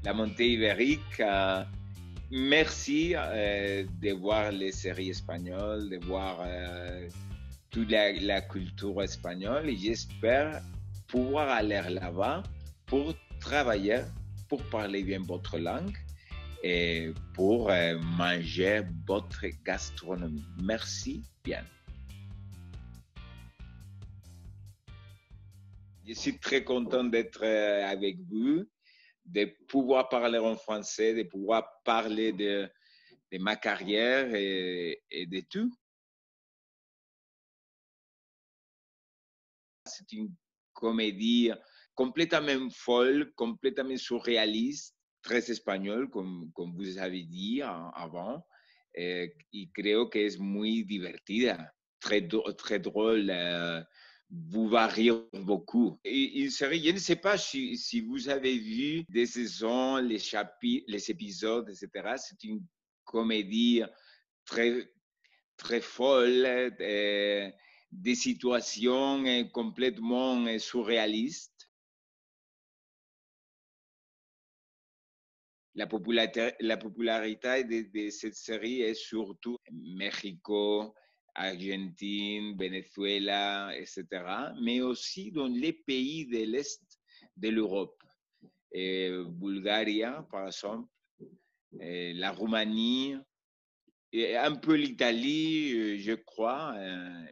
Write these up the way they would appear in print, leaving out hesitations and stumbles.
la montée ibérique. Merci de voir les séries espagnoles, de voir toute la culture espagnole et j'espère pouvoir aller là-bas pour travailler, pour parler bien votre langue et pour manger votre gastronomie. Merci bien. Je suis très content d'être avec vous, de pouvoir parler en français, de pouvoir parler de ma carrière et de tout. C'est une comédie complètement folle, complètement surréaliste, très espagnole, comme vous avez dit avant. Et creo que es muy divertida, très drôle. Vous va rire beaucoup. Et je ne sais pas si vous avez vu des saisons, les chapitres, les épisodes, etc. C'est une comédie très, très folle, des situations complètement surréalistes. La popularité de cette série est surtout Mexico, Argentine, Venezuela, etc., mais aussi dans les pays de l'Est de l'Europe. Bulgarie, par exemple, la Roumanie, et un peu l'Italie, je crois,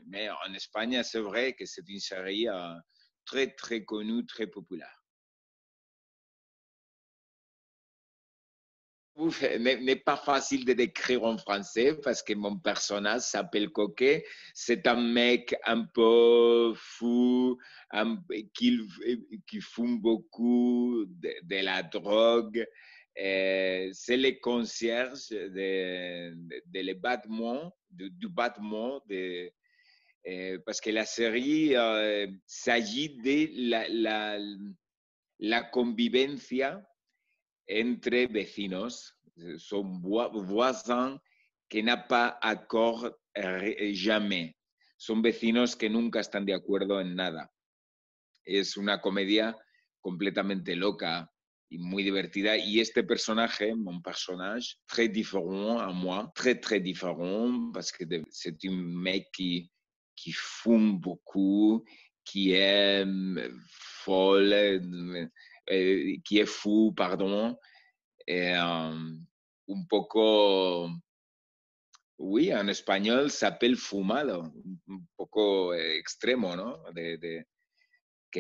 mais en Espagne, c'est vrai que c'est une série très, très connue, très populaire. N'est pas facile de décrire en français parce que mon personnage s'appelle Coquet. C'est un mec un peu fou, qui fume beaucoup de la drogue. C'est le concierge le bâtiment, du bâtiment, parce que la série s'agit de la convivencia entre vecinos, son voisins que n'ont pas accord jamais. Son vecinos que nunca están de acuerdo en nada. Es una comedia completamente loca y muy divertida. Y este personaje, mon personnage, très différent à moi, très, très différent, parce que c'est un mec qui fume beaucoup, qui est folle, qui est fou, pardon, un poco, oui, en espagnol s'appelle fumado, un poco extremo, ¿no? Que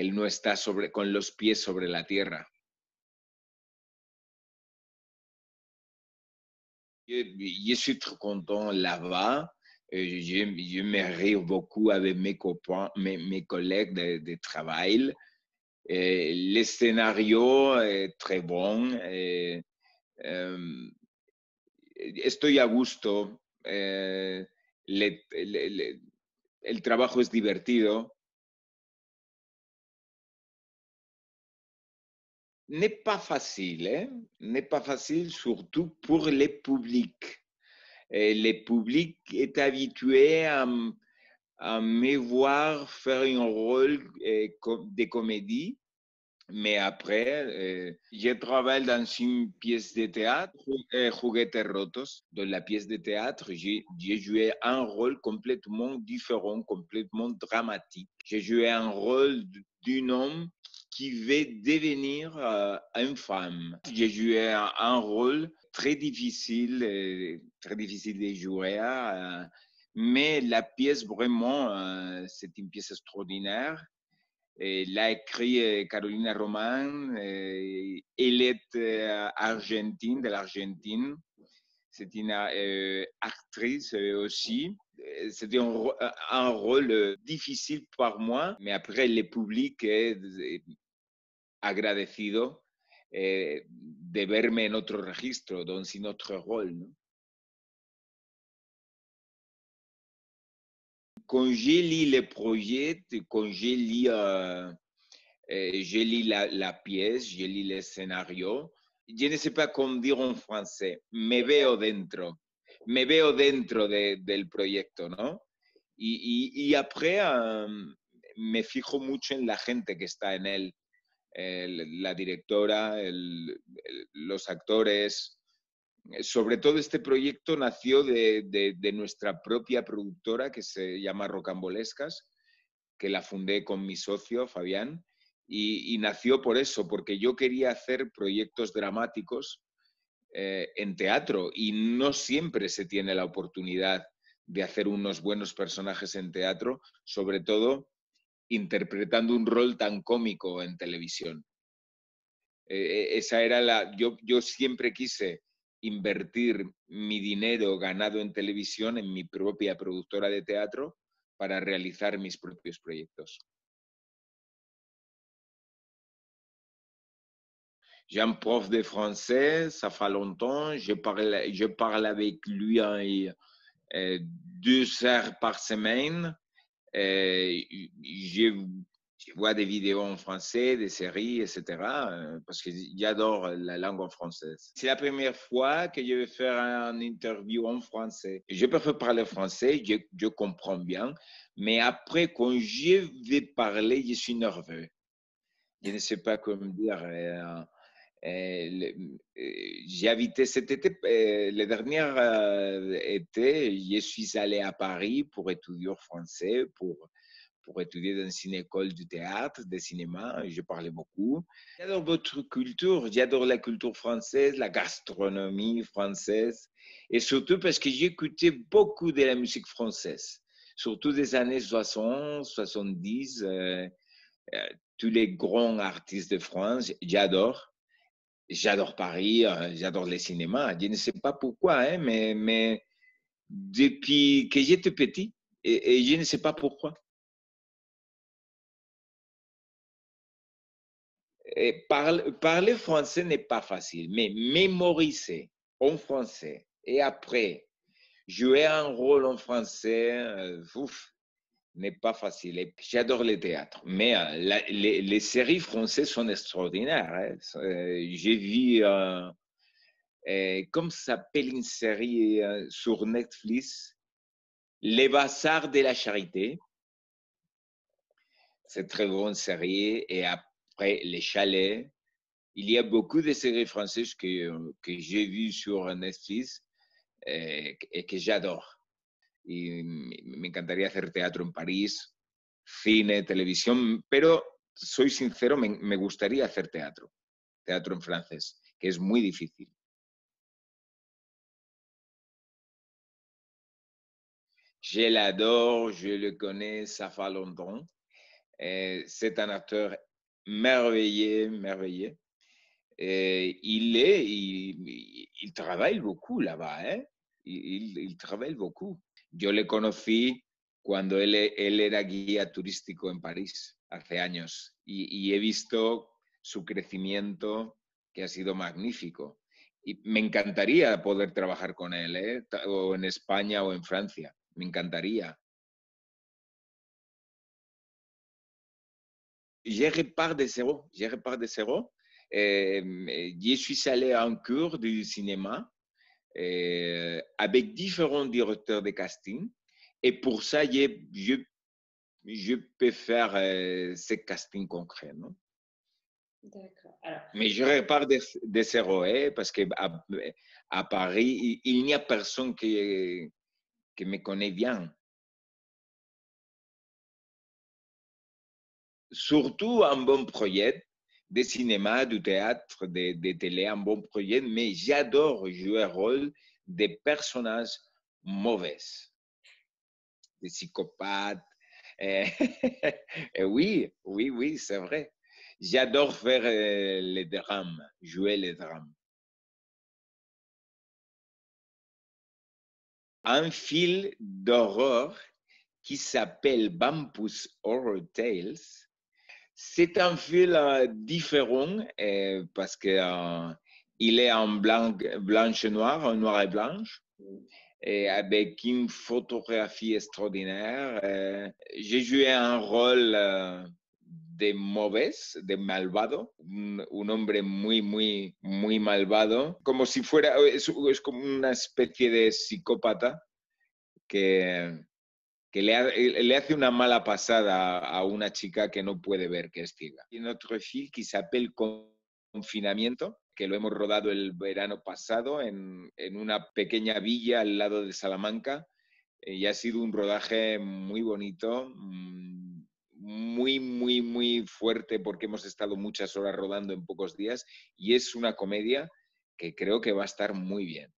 él no está con los pies sobre la tierra. Je suis très content là-bas. Je me rire beaucoup avec mes copains, mes collègues de travail. Le scénario est très bon. Estoy a gusto. El trabajo es divertido. N'est pas facile, hein? N'est pas facile, surtout pour les publics. Le public est habitué à me voir faire un rôle de comédie, mais après, je travaille dans une pièce de théâtre, Juguetes Rotos. Dans la pièce de théâtre, j'ai joué un rôle complètement différent, complètement dramatique. J'ai joué un rôle d'un homme qui veut devenir une femme. J'ai joué un rôle très difficile de jouer, mais la pièce vraiment, c'est une pièce extraordinaire. L'a écrit Carolina Roman, elle est argentine, de l'Argentine. C'est une actrice aussi. C'était un rôle difficile pour moi, mais après le public est agradecido de verme en otro registro, dans un autre rôle, ¿no? Quand j'ai lu le projet, quand j'ai lu la pièce, j'ai lu le scénario, je ne sais pas comment dire en français, me veo dentro del proyecto, ¿no? Y après, me fijo mucho en la gente que está en él. la directora, los actores. Sobre todo este proyecto nació de nuestra propia productora que se llama Rocambolescas, que la fundé con mi socio Fabián, y nació por eso, porque yo quería hacer proyectos dramáticos en teatro y no siempre se tiene la oportunidad de hacer unos buenos personajes en teatro, sobre todo interpretando un rol tan cómico en televisión. Esa era yo siempre quise invertir mi dinero ganado en televisión en mi propia productora de teatro para realizar mis propios proyectos. J'ai un prof de français, ça fait longtemps, je parle avec lui 2 heures par semaine. Je vois des vidéos en français, des séries, etc. Parce que j'adore la langue en française. C'est la première fois que je vais faire une interview en français. Je préfère parler français, je comprends bien. Mais après, quand je vais parler, je suis nerveux. Je ne sais pas comment dire. J'ai habité cet été, le dernier été, je suis allé à Paris pour étudier français, pour étudier dans une école du théâtre, de cinéma. Je parlais beaucoup. J'adore votre culture, j'adore la culture française, la gastronomie française, et surtout parce que j'écoutais beaucoup de la musique française, surtout des années 60, 70, tous les grands artistes de France, j'adore. J'adore Paris, j'adore les cinémas. Je ne sais pas pourquoi, hein, mais depuis que j'étais petit, et je ne sais pas pourquoi. Parler français n'est pas facile, mais mémoriser en français et après jouer un rôle en français, n'est pas facile. Et j'adore le théâtre, mais les séries françaises sont extraordinaires. Hein. J'ai vu, comme ça s'appelle une série sur Netflix, Les Bazars de la Charité. C'est une très grande série. Et après, Les Chalets. Il y a beaucoup de séries françaises que j'ai vues sur Netflix et que j'adore. Y me encantaría hacer teatro en París, cine, televisión, pero soy sincero, me gustaría hacer teatro en francés, que es muy difícil. Je l'adore, je le connais, ça fait longtemps. C'est un acteur merveilleux, merveilleux. Il travaille beaucoup là-bas, hein? Il travaille beaucoup. Yo le conocí cuando él era guía turístico en París hace años y he visto su crecimiento que ha sido magnífico. Y me encantaría poder trabajar con él, ¿eh? O en España o en Francia. Me encantaría. Je repars de zéro. Je repars de zéro. Je suis allé à un cours du cinéma avec différents directeurs de casting. Et pour ça, je peux faire ce casting concret. Non? D'accord. Alors, mais je repars de zéro, hein, parce qu'à à Paris, il n'y a personne qui me connaît bien. Surtout un bon projet de cinéma, du théâtre, de télé, un bon projet, mais j'adore jouer le rôle de personnages mauvais, des psychopathes. Et oui, oui, oui, c'est vrai. J'adore faire les drames, jouer les drames. Un film d'horreur qui s'appelle Bumpus Horror Tales. C'est un film différent parce que il est en blanche et noir, en noir et blanche, et avec une photographie extraordinaire. J'ai joué un rôle de mauvais, de malvado, un hombre muy, muy, muy malvado, como si fuera, es como una especie de psicópata que que le hace una mala pasada a una chica que no puede ver que es ciega. Y en otro film que se llama Confinamiento, que lo hemos rodado el verano pasado en una pequeña villa al lado de Salamanca, y ha sido un rodaje muy bonito, muy, muy, muy fuerte porque hemos estado muchas horas rodando en pocos días y es una comedia que creo que va a estar muy bien.